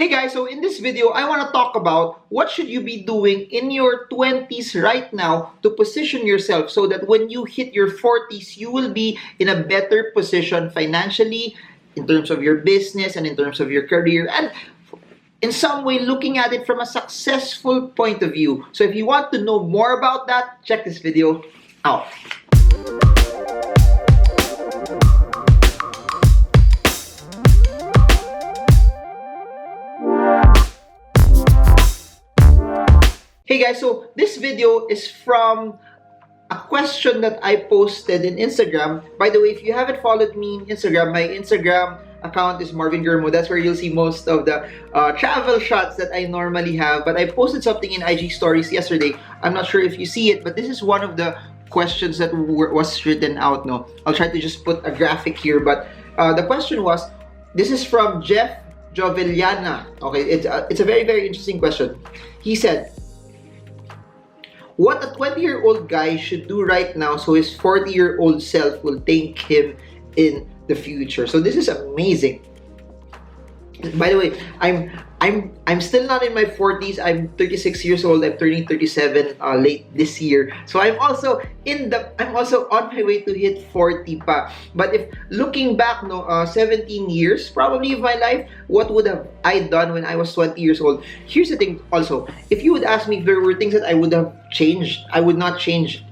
Hey guys, so in this video, I want to talk about what should you be doing in your 20s right now to position yourself so that when you hit your 40s, you will be in a better position financially, in terms of your business and in terms of your career, and in some way looking at it from a successful point of view. So if you want to know more about that, check this video out. Hey guys, so this video is from a question that I posted in Instagram. By the way, if you haven't followed me in Instagram, my Instagram account is Marvin Germo. That's where you'll see most of the travel shots that I normally have. But I posted something in IG stories yesterday. I'm not sure if you see it, but this is one of the questions that was written out. No, I'll try to just put a graphic here. But the question was, this is from Jeff Joveliana. Okay, it's a very, very interesting question. He said, what a 20-year-old guy should do right now so his 40-year-old self will thank him in the future. So this is amazing. By the way, I'm still not in my 40s. I'm 36 years old. I'm turning 37 late this year. So I'm also on my way to hit 40 pa. But if looking back 17 years probably of my life, what would have I done when I was 20 years old? Here's the thing also. If you would ask me if there were things that I would have changed, I would not change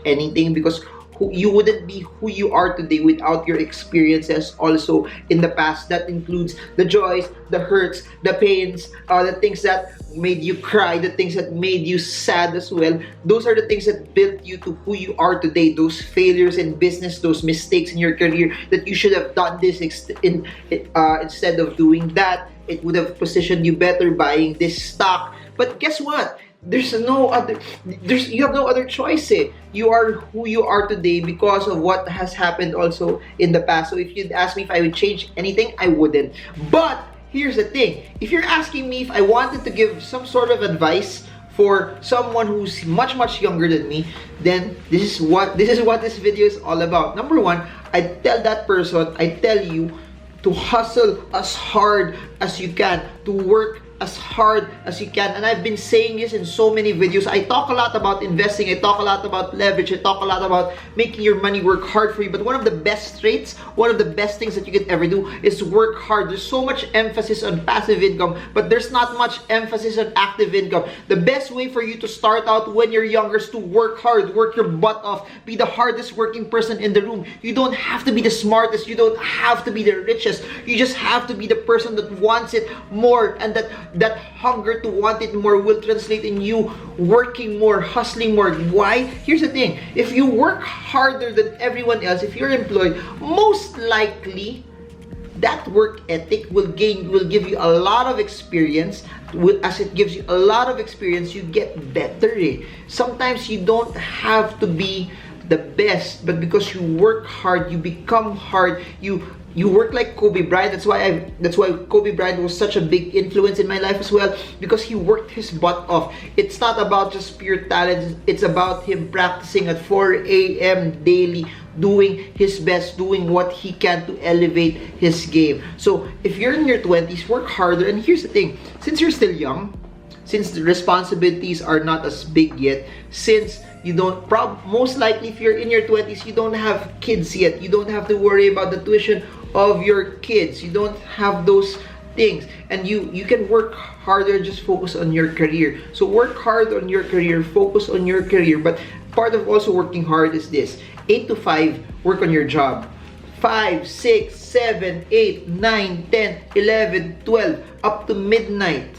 anything, because you wouldn't be who you are today without your experiences also in the past. That includes the joys, the hurts, the pains, the things that made you cry, the things that made you sad as well. Those are the things that built you to who you are today. Those failures in business, those mistakes in your career, that you should have done this instead of doing that. It would have positioned you better buying this stock. But guess what? You have no other choice. You are who you are today because of what has happened also in the past. So if you'd ask me if I would change anything, I wouldn't. But here's the thing. If you're asking me if I wanted to give some sort of advice for someone who's much, much younger than me, then this is what this video is all about. Number one, I tell you to hustle as hard as you can, to work as hard as you can. And I've been saying this in so many videos. I talk a lot about investing, I talk a lot about leverage, I talk a lot about making your money work hard for you. But one of the best traits, one of the best things that you can ever do is work hard. There's so much emphasis on passive income, but there's not much emphasis on active income. The best way for you to start out when you're younger is to work hard, work your butt off, be the hardest working person in the room. You don't have to be the smartest, you don't have to be the richest, you just have to be the person that wants it more, and that hunger to want it more will translate in you working more, hustling more. Why? Here's the thing. If you work harder than everyone else, if you're employed, most likely that work ethic will give you a lot of experience. As it gives you a lot of experience, you get better. Sometimes you don't have to be the best, but because you work hard, you become hard. You work like Kobe Bryant. That's why Kobe Bryant was such a big influence in my life as well, because he worked his butt off. It's not about just pure talent. It's about him practicing at 4 a.m. daily, doing his best, doing what he can to elevate his game. So if you're in your 20s, work harder. And here's the thing, since you're still young, since the responsibilities are not as big yet, since you don't, most likely if you're in your 20s, you don't have kids yet, you don't have to worry about the tuition of your kids, you don't have those things, and you can work harder, just focus on your career. So work hard on your career, focus on your career. But part of also working hard is this: 8 to 5, work on your job. 5, 6, 7, 8, 9, 10, 11, 12, up to midnight,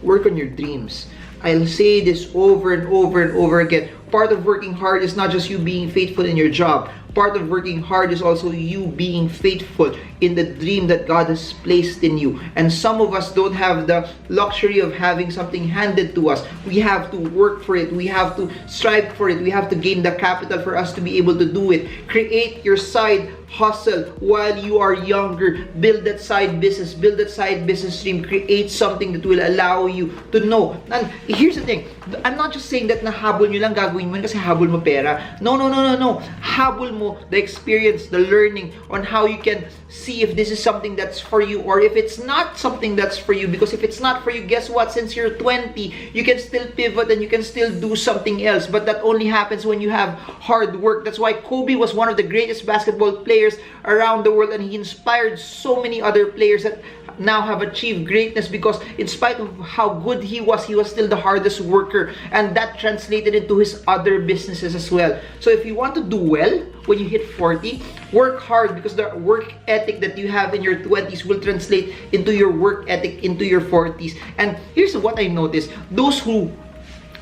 work on your dreams. I'll say this over and over and over again. Part of working hard is not just you being faithful in your job. Part of working hard is also you being faithful in the dream that God has placed in you. And some of us don't have the luxury of having something handed to us. We have to work for it. We have to strive for it. We have to gain the capital for us to be able to do it. Create your side hustle while you are younger. Build that side business, build that side business stream, create something that will allow you to know. And here's the thing, I'm not just saying that nahabol nyo lang gagawin mo kasi habol mo pera. No. Habol mo the experience, the learning on how you can see if this is something that's for you or if it's not something that's for you. Because if it's not for you, guess what? Since you're 20, you can still pivot and you can still do something else. But that only happens when you have hard work. That's why Kobe was one of the greatest basketball players around the world, and he inspired so many other players that now have achieved greatness, because in spite of how good he was still the hardest worker, and that translated into his other businesses as well. So if you want to do well when you hit 40, work hard, because the work ethic that you have in your 20s will translate into your work ethic into your 40s. And here's what I noticed, those who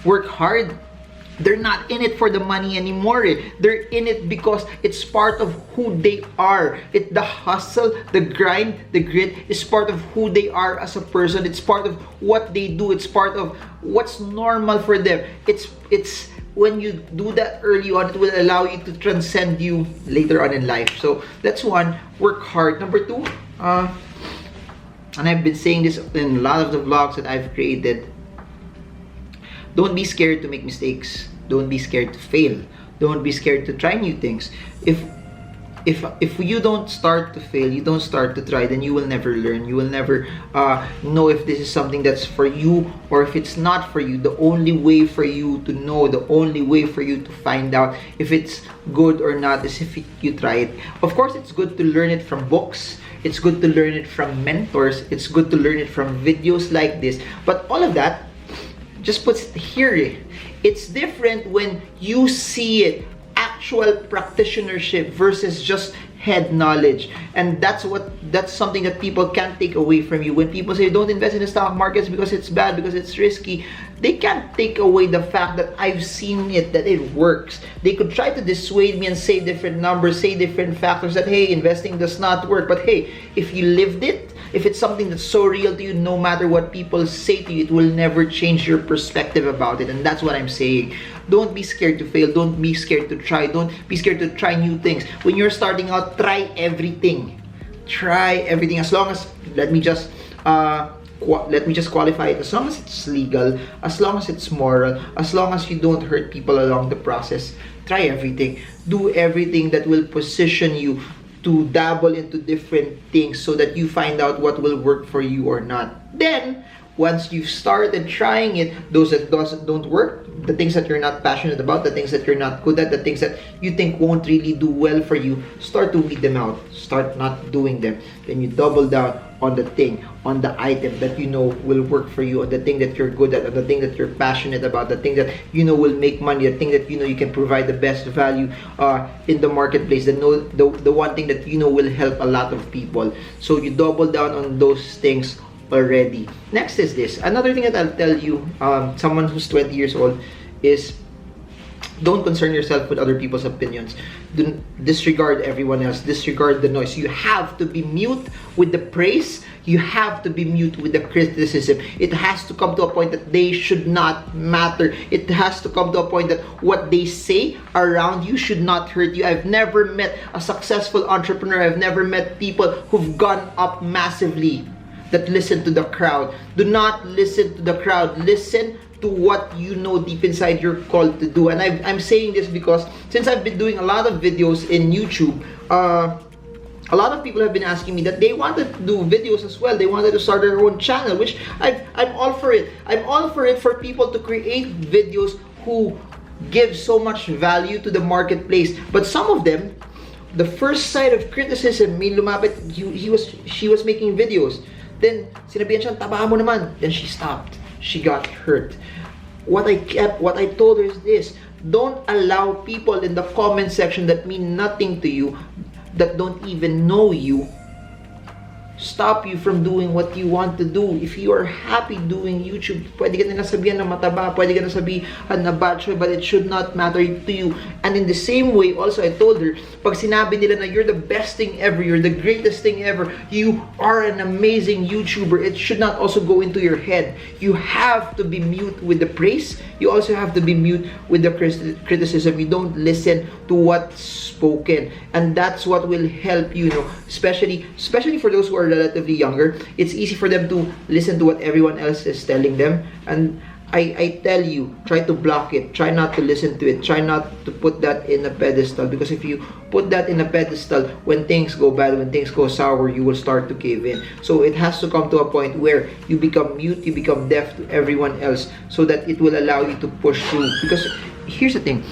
work hard, they're not in it for the money anymore. They're in it because it's part of who they are. The hustle, the grind, the grit is part of who they are as a person. It's part of what they do. It's part of what's normal for them. It's when you do that early on, it will allow you to transcend you later on in life. So that's one, work hard. Number two, and I've been saying this in a lot of the vlogs that I've created, don't be scared to make mistakes. Don't be scared to fail. Don't be scared to try new things. If you don't start to fail, you don't start to try, then you will never learn. You will never know if this is something that's for you or if it's not for you. The only way for you to know, the only way for you to find out if it's good or not is if you try it. Of course, it's good to learn it from books. It's good to learn it from mentors. It's good to learn it from videos like this. But all of that just puts here. It's different when you see it, actual practitionership versus just head knowledge. And that's something that people can't take away from you. When people say don't invest in the stock markets because it's bad, because it's risky, they can't take away the fact that I've seen it, that it works. They could try to dissuade me and say different numbers, say different factors, that hey, investing does not work. But hey, if you lived it, if it's something that's so real to you, no matter what people say to you, it will never change your perspective about it. And that's what I'm saying. Don't be scared to fail. Don't be scared to try. Don't be scared to try new things. When you're starting out, try everything. Try everything. As long as, let me just qualify it. As long as it's legal, as long as it's moral, as long as you don't hurt people along the process, try everything. Do everything that will position you to dabble into different things so that you find out what will work for you or not. Then, once you've started trying it, those that don't work, the things that you're not passionate about, the things that you're not good at, the things that you think won't really do well for you, start to weed them out. Start not doing them. Then you double down on the thing, on the item that you know will work for you, on the thing that you're good at, on the thing that you're passionate about, the thing that you know will make money, the thing that you know you can provide the best value in the marketplace, the one thing that you know will help a lot of people. So you double down on those things already. Next is this. Another thing that I'll tell you, someone who's 20 years old, is don't concern yourself with other people's opinions. Disregard everyone else. Disregard the noise. You have to be mute with the praise. You have to be mute with the criticism. It has to come to a point that they should not matter. It has to come to a point that what they say around you should not hurt you. I've never met a successful entrepreneur. I've never met people who've gone up massively that listen to the crowd. Do not listen to the crowd. Listen to what you know deep inside you're called to do. And I'm saying this because since I've been doing a lot of videos in YouTube, a lot of people have been asking me that they wanted to do videos as well. They wanted to start their own channel, which I'm all for it. I'm all for it, for people to create videos who give so much value to the marketplace. But some of them, the first side of criticism, may lumapit, she was making videos. Then sinabihan siya, taba mo naman. Then she stopped. She got hurt. What I told her is this: don't allow people in the comment section that mean nothing to you, that don't even know you, stop you from doing what you want to do. If you are happy doing YouTube, pwede ka nila sabihan na mataba, pwede ka na sabihan na bachelor, but it should not matter to you. And in the same way, also, I told her, pag sinabi nila na you're the best thing ever, you're the greatest thing ever, you are an amazing YouTuber, it should not also go into your head. You have to be mute with the praise. You also have to be mute with the criticism. You don't listen to what's spoken, and that's what will help you, especially for those who are relatively younger. It's easy for them to listen to what everyone else is telling them, and I tell you, try to block it. Try not to listen to it. Try not to put that in a pedestal, because if you put that in a pedestal, when things go bad, when things go sour, you will start to cave in. So it has to come to a point where you become mute, you become deaf to everyone else, so that it will allow you to push through. Because here's the thing,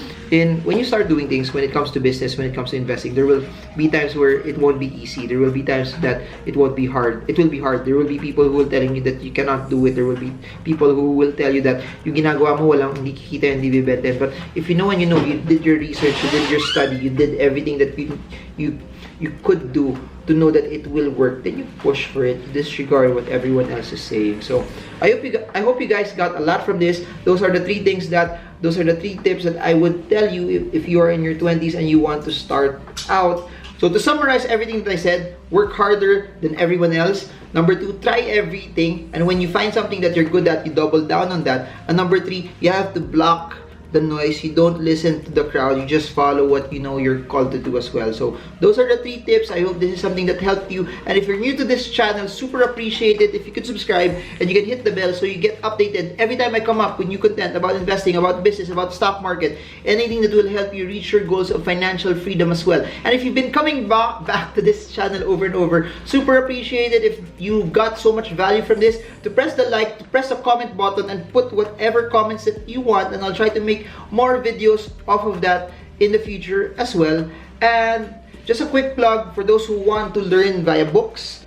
when you start doing things, when it comes to business, when it comes to investing, there will be times where it won't be easy. There will be times that it won't be hard. It will be hard. There will be people who will telling you that you cannot do it. There will be people who will tell you that yung ginagawa mo walang hindi kikita, hindi bibenta. But if you know and you know, you did your research, you did your study, you did everything that you could do to know that it will work, then you push for it, disregard what everyone else is saying. So I hope you guys got a lot from this. Those are the three tips that I would tell you if you are in your 20s and you want to start out. So to summarize everything that I said, work harder than everyone else. Number 2, try everything, and when you find something that you're good at, you double down on that. And number 3, you have to block the noise. You don't listen to the crowd, you just follow what you know you're called to do as well. So those are the 3 tips. I hope this is something that helped you, and if you're new to this channel, super appreciate it if you could subscribe and you can hit the bell so you get updated every time I come up with new content about investing, about business, about stock market, anything that will help you reach your goals of financial freedom as well. And if you've been coming back to this channel over and over, super appreciate it if you got so much value from this, to press the like, to press the comment button, and put whatever comments that you want, and I'll try to make more videos off of that in the future as well. And just a quick plug for those who want to learn via books.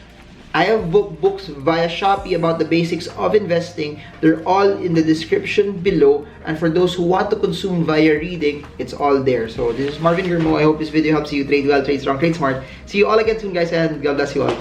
I have books via Shopee about the basics of investing. They're all in the description below. And for those who want to consume via reading, it's all there. So this is Marvin Germo. I hope this video helps you trade well, trade strong, trade smart. See you all again soon, guys, and God bless you all.